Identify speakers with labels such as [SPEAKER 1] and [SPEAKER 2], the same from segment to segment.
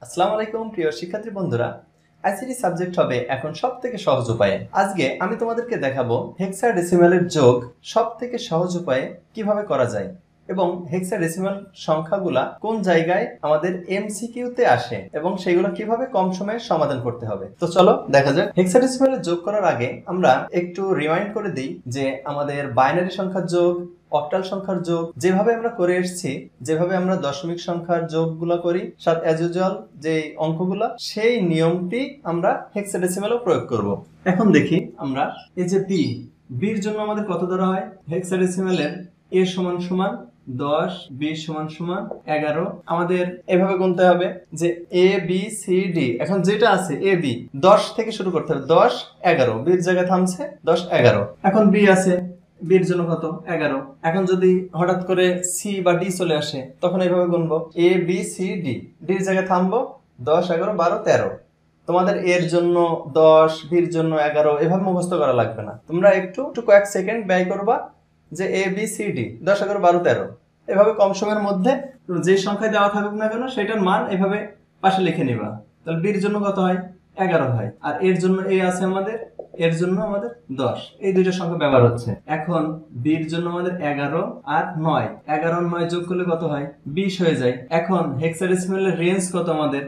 [SPEAKER 1] আসসালামু আলাইকুম প্রিয় শিক্ষার্থী বন্ধুরা, আইসিটি সাবজেক্ট হবে এখন সবথেকে সহজ উপায়ে। আজকে আমি তোমাদেরকে দেখাবো হেক্সাডেসিমালের যোগ সবথেকে সহজ উপায়ে কিভাবে করা যায় এবং হেক্সাডেসিমাল সংখ্যাগুলা কোন জায়গায় আমাদের এমসিকিউতে আসে এবং সেগুলো কিভাবে কম সময়ে সমাধান করতে হবে। তো চলো দেখা যাক। হেক্সাডেসিমালে যোগ করার আগে আমরা একটু রিমাইন্ড করে দিই যে আমাদের বাইনারি সংখ্যার যোগ, অক্টাল সংখ্যার যোগ যেভাবে আমরা করে এসেছি, যেভাবে আমরা দশমিক সংখ্যার যোগগুলো করি অ্যাজ ইউজুয়াল যে অঙ্কগুলো, সেই নিয়মটি আমরা হেক্সাডেসিমালেও প্রয়োগ করব। এখন দেখি আমরা এই যে বির জন্য আমাদের কত ধরা হয়। হেক্সাডেসিমালের a সমান সমান 10, b সমান সমান 11। আমাদের এভাবে গুনতে হবে যে a b c d। এখন যেটা আছে a b 10 থেকে শুরু করতে হবে, 10 11, বির জায়গায় থামছে 10 11। এখন b আছে, বির জন্য কত 11। এখন যদি হঠাৎ করে সি বা ডি চলে আসে তখন এইভাবে গুনবো এ বি সি ডি, ডির জায়গায় থামবো 10 11 12 13। তোমাদের এর জন্য 10, বির জন্য 11 এভাবে মুখস্থ করা লাগবে না, তোমরা একটু কয়েক সেকেন্ড ব্যয় করবা যে এ বি সি ডি 10 11 12 13 এভাবে কম সময়ের মধ্যে যে সংখ্যায় দেওয়া থাকুক না কেন সেটার মান এভাবে পাশে লিখে নিবা। তাহলে বির জন্য কত হয় 11 হয়, আর এর জন্য এ আছে আমাদের, এর জন্য আমাদের 10, এই দুইটা সংখ্যা ব্যবহার হচ্ছে। এখন বির জন্য আমাদের 11 আর 9, 11 আর 9 যোগ করলে কত হয় 20 হয়ে যায়। এখন হেক্সাডেসিমালের রেঞ্জ কত আমাদের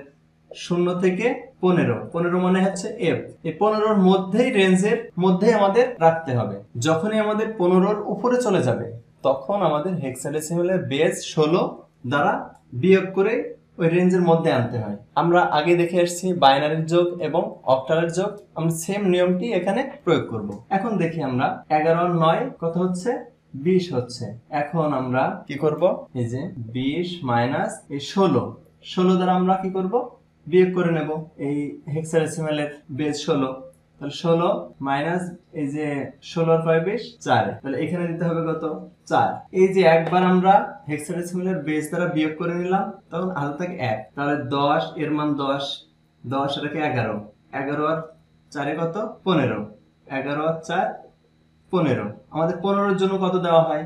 [SPEAKER 1] 0 থেকে 15, 15 মানে হচ্ছে এফ। এই 15-র মধ্যেই, রেঞ্জের মধ্যেই আমাদের রাখতে হবে। যখনই আমাদের 15-র উপরে চলে যাবে তখন আমাদের হেক্সাডেসিমালের বেস 16 দ্বারা বিয়োগ করে ওই রেঞ্জের মধ্যে আনতে হয়। আমরা আগে দেখে আসছি বাইনারির যোগ এবং অক্টালের যোগ, আমরা সেম নিয়মটি এখানে প্রয়োগ করব। এখন দেখি আমরা 11 আর 9 কত হচ্ছে 20 হচ্ছে। এখন আমরা কি করব, এই যে 20 মাইনাস এই 16 দ্বারা আমরা কি করব বিয়োগ করে নেব। এই হেক্সাডেসিমালের বেস 16, তাহলে 16 মাইনাস এই যে 16 আর 5 20 4, তাহলে এখানে দিতে হবে কত 4। এই যে একবার আমরা হেক্সাডেসিমালের বেস দ্বারা বিয়োগ করে নিলাম তখন হাতে থাকে 1, তাহলে 10 এর মান 10, 10 এটাকে 11, 11 আর 4 কত 15, 11 আর 4 15। আমাদের 15-এর জন্য কত দেওয়া হয়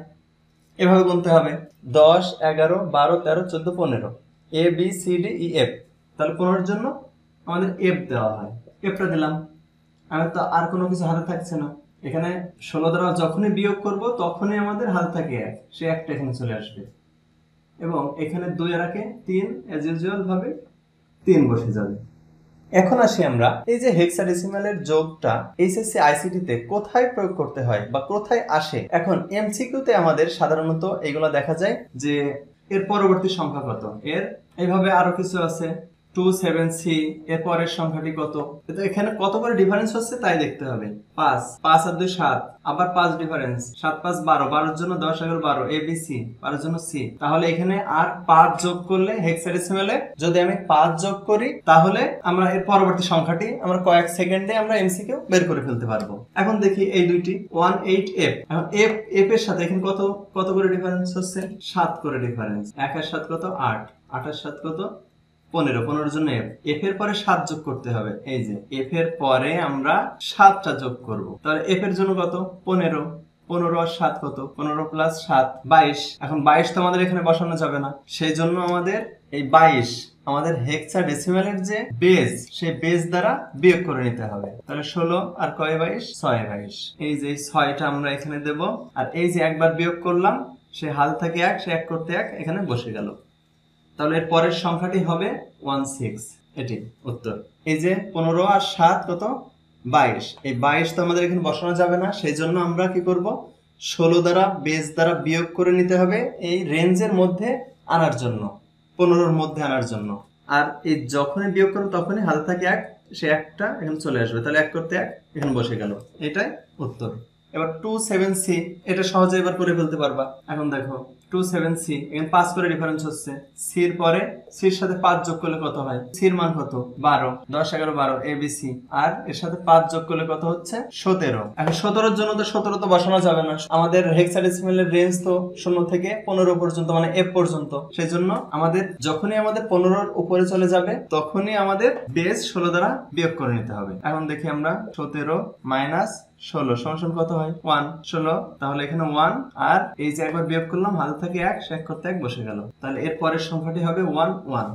[SPEAKER 1] এভাবে গুনতে হবে 10 11 12 13 14 15, A B C D E F. তাহলে 15-এর জন্য আমাদের এফ দেওয়া হয়, এফটা দিলাম। আমি তো আর কোনো কিছু হাতে থাকছে না, এখানে 16 দ্বারা যখনই বিয়োগ করব তখনই আমাদের হাতে থাকে 1, সে একটা এখানে চলে আসবে এবং এখানে 2 আর 1 3, এজ ইউজুয়াল ভাবে 3 বসে যাবে। এখন আসি আমরা এই যে হেক্সাডেসিমালের যোগটা এইচএসসি আইসিটি তে কোথায় প্রয়োগ করতে হয় বা কোথায় আসে। এখন এমসিকিউ তে আমাদের সাধারণত এগুলো দেখা যায় যে এর পরবর্তী সংখ্যা কত, এর এইভাবে আরো কিছু আছে 27C, এর পরের সংখ্যাটি কত। তো এখানে কত করে ডিফারেন্স হচ্ছে তাই দেখতে হবে। 5 5 আর 2 7, আবার 5 ডিফারেন্স, 7 5 12, 12-এর জন্য 10 11 12 এ বি সি, 12-এর জন্য সি। তাহলে এখানে আর 5 যোগ করলে হেক্সাডেসিমালে যদি আমি 5 যোগ করি তাহলে আমরা এর পরবর্তী সংখ্যাটি আমরা কয়েক সেকেন্ডে আমরা এমসিকিউ বের করে ফেলতে পারবো। এখন দেখি এই দুইটি 18F। এখন এফ এর সাথে এখানে কত করে ডিফারেন্স হচ্ছে 7 করে ডিফারেন্স, 1 আর 7 কত 8, 8 আর 7 কত 15, 15-এর জন্য এফ এর পরে 7 যোগ করতে হবে। এই যে এফ এর পরে আমরা 7টা যোগ করব, তাহলে এফ এর জন্য কত 15, 15 আর 7 কত 15 প্লাস 7 22। এখন 22 তো আমাদের এখানে বসানো যাবে না, সেই জন্য আমাদের এই 22 আমাদের হেক্সাডেসিমালের যে বেস, সেই বেস দ্বারা বিয়োগ করে নিতে হবে। তাহলে 16 আর কয় 22 6 22, এই যে 6টা আমরা এখানে দেব। আর এই যে একবার বিয়োগ করলাম সে হাল থাকে 1, সে 1 করতে 1 এখানে বসে গেল। তাহলে এর পরের সংখ্যাটি হবে 16, এটি উত্তর। এই যে 15 আর 7 কত 22, এই 22 তো আমাদের এখানে বসানো যাবে না, সেই জন্য আমরা কি করব 16 দ্বারা বেস দ্বারা বিয়োগ করে নিতে হবে এই রেঞ্জের মধ্যে আনার জন্য, 15-এর মধ্যে আনার জন্য। আর এই যখনই বিয়োগ করব তখনই হাতে থাকে 1, সে একটা এখানে চলে আসবে, তাহলে 1 করতে 1 এখানে বসে গেল, এটাই উত্তর। এবার 27C, এটা সহজে এবার করে ফেলতে পারবা। এখন দেখো 27C, এখানে 5 করে ডিফারেন্স হচ্ছে, সি এর পরে সির সাথে 5 যোগ করলে কত হয়, সির মান কত 12, 10 11 12 এবিসি, আর এর সাথে 5 যোগ করলে কত হচ্ছে 17। এখন 17-এর জন্য তো 17 তো বসানো যাবে না, আমাদের হেক্সাডেসিমালের রেঞ্জ তো 0 থেকে 15 পর্যন্ত, মানে এফ পর্যন্ত। সেই জন্য আমাদের যখনই আমাদের 15-এর উপরে চলে যাবে তখনই আমাদের বেস 16 দ্বারা বিয়োগ করে নিতে হবে। এখন দেখি আমরা 17 মাইনাস 16 সমান কত হয় 1, 16, তাহলে এখানে 1 আর এই যে একবার বিয়োগ করলাম হাতে থাকে 1, সে 1 করতে 1 বসে গেল, তাহলে এর পরের সংখ্যাটি হবে 1 1।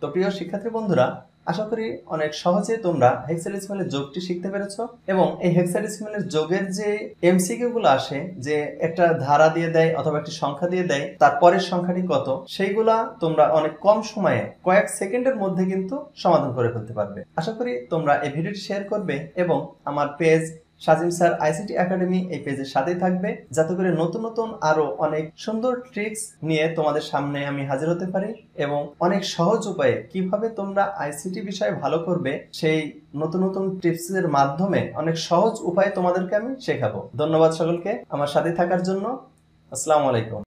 [SPEAKER 1] তো প্রিয় শিক্ষার্থী বন্ধুরা, আশা করি অনেক সহজে তোমরা হেক্সাডেসিমালের যোগটি শিখতে পেরেছো এবং এই হেক্সাডেসিমালের যোগের যে এমসিকিউ গুলো আসে, যে একটা ধারা দিয়ে দেয় অথবা একটি সংখ্যা দিয়ে দেয়, তারপরের সংখ্যাটি কত, সেইগুলা তোমরা অনেক কম সময়ে কয়েক সেকেন্ডের মধ্যে কিন্তু সমাধান করে ফেলতে পারবে। আশা করি তোমরা এই ভিডিওটি শেয়ার করবে এবং আমার page Sajim sir ICT academy এই পেজের সাথেই থাকবে, যাতে করে নতুন নতুন আরো অনেক সুন্দর ট্রিক্স নিয়ে তোমাদের সামনে আমি হাজির হতে পারি এবং অনেক সহজ উপায়ে কিভাবে তোমরা আইসিটি বিষয়ে ভালো করবে সেই নতুন নতুন টিপসের মাধ্যমে অনেক সহজ উপায়ে তোমাদেরকে আমি শেখাবো। ধন্যবাদ সকলকে আমার সাথে থাকার জন্য। আসসালামু আলাইকুম।